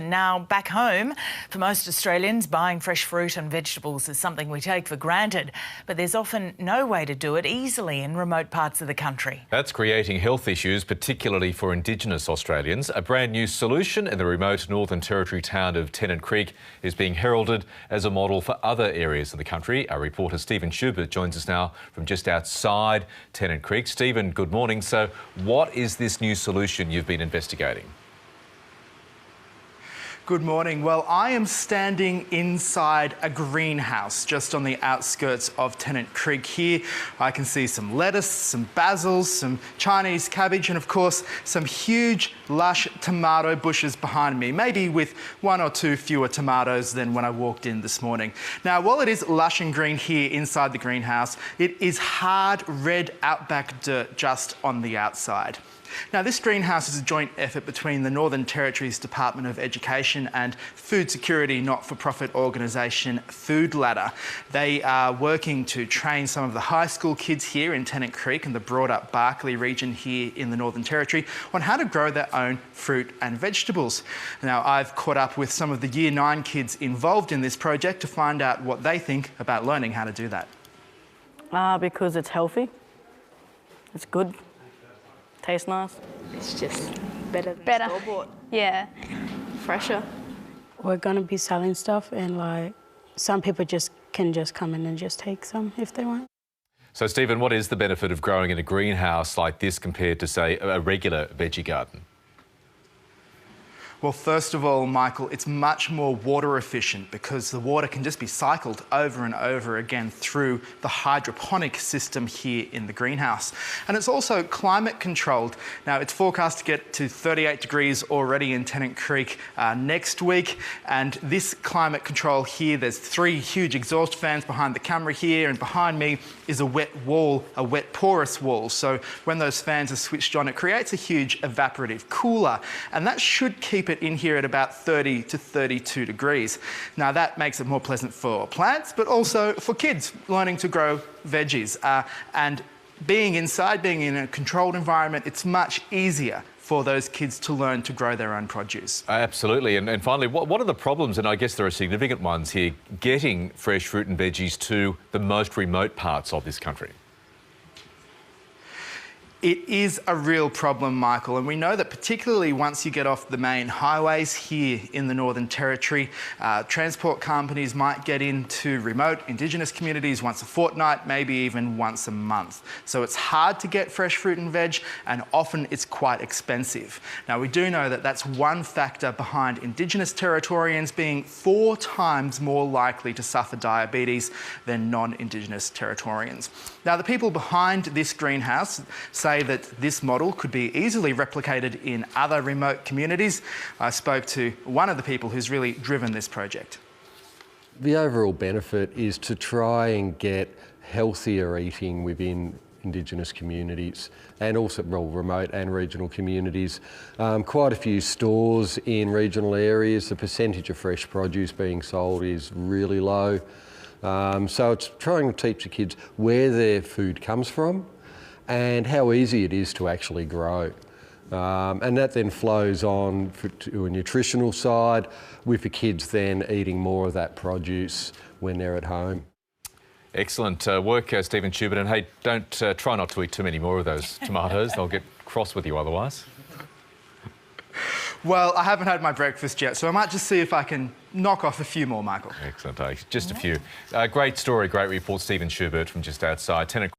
And now back home, for most Australians, buying fresh fruit and vegetables is something we take for granted. But there's often no way to do it easily in remote parts of the country. That's creating health issues, particularly for Indigenous Australians. A brand new solution in the remote Northern Territory town of Tennant Creek is being heralded as a model for other areas of the country. Our reporter Stephen Schubert joins us now from just outside Tennant Creek. Stephen, good morning. So what is this new solution you've been investigating? Good morning. Well, I am standing inside a greenhouse just on the outskirts of Tennant Creek here. I can see some lettuce, some basil, some Chinese cabbage, and of course, some huge, lush tomato bushes behind me, maybe with one or two fewer tomatoes than when I walked in this morning. Now, while it is lush and green here inside the greenhouse, it is hard red outback dirt just on the outside. Now, this greenhouse is a joint effort between the Northern Territory's Department of Education and food security not-for-profit organisation Food Ladder. They are working to train some of the high school kids here in Tennant Creek and the broader Barkly region here in the Northern Territory on how to grow their own fruit and vegetables. Now, I've caught up with some of the Year 9 kids involved in this project to find out what they think about learning how to do that. Because it's healthy, it's good. Tastes nice. It's just better than store-bought. Yeah. Fresher. We're going to be selling stuff, and like some people can come in and just take some if they want. So, Stephen, what is the benefit of growing in a greenhouse like this compared to, say, a regular veggie garden? Well, first of all, Michael, it's much more water efficient because the water can just be cycled over and over again through the hydroponic system here in the greenhouse. And it's also climate controlled. Now, it's forecast to get to 38 degrees already in Tennant Creek next week. And this climate control here, there's 3 huge exhaust fans behind the camera here, and behind me is a wet wall, a wet porous wall. So when those fans are switched on, it creates a huge evaporative cooler, and that should keep it in here at about 30 to 32 degrees. Now, that makes it more pleasant for plants, but also for kids learning to grow veggies. And being inside, being in a controlled environment, it's much easier for those kids to learn to grow their own produce. Absolutely. And finally, what are the problems, and I guess there are significant ones here, getting fresh fruit and veggies to the most remote parts of this country? It is a real problem, Michael, and we know that particularly once you get off the main highways here in the Northern Territory, transport companies might get into remote Indigenous communities once a fortnight, maybe even once a month. So it's hard to get fresh fruit and veg, and often it's quite expensive. Now, we do know that that's one factor behind Indigenous Territorians being 4 times more likely to suffer diabetes than non-Indigenous Territorians. Now, the people behind this greenhouse say that this model could be easily replicated in other remote communities. I spoke to one of the people who's really driven this project. The overall benefit is to try and get healthier eating within Indigenous communities and also remote and regional communities. Quite a few stores in regional areas, the percentage of fresh produce being sold is really low. So it's trying to teach the kids where their food comes from and how easy it is to actually grow. And that then flows on to a nutritional side, with the kids then eating more of that produce when they're at home. Excellent work, Stephen Schubert. And hey, don't try not to eat too many more of those tomatoes. They'll get cross with you otherwise. Well, I haven't had my breakfast yet, so I might just see if I can knock off a few more, Michael. Excellent. Just a few. Great story, great report, Stephen Schubert from just outside Tennant.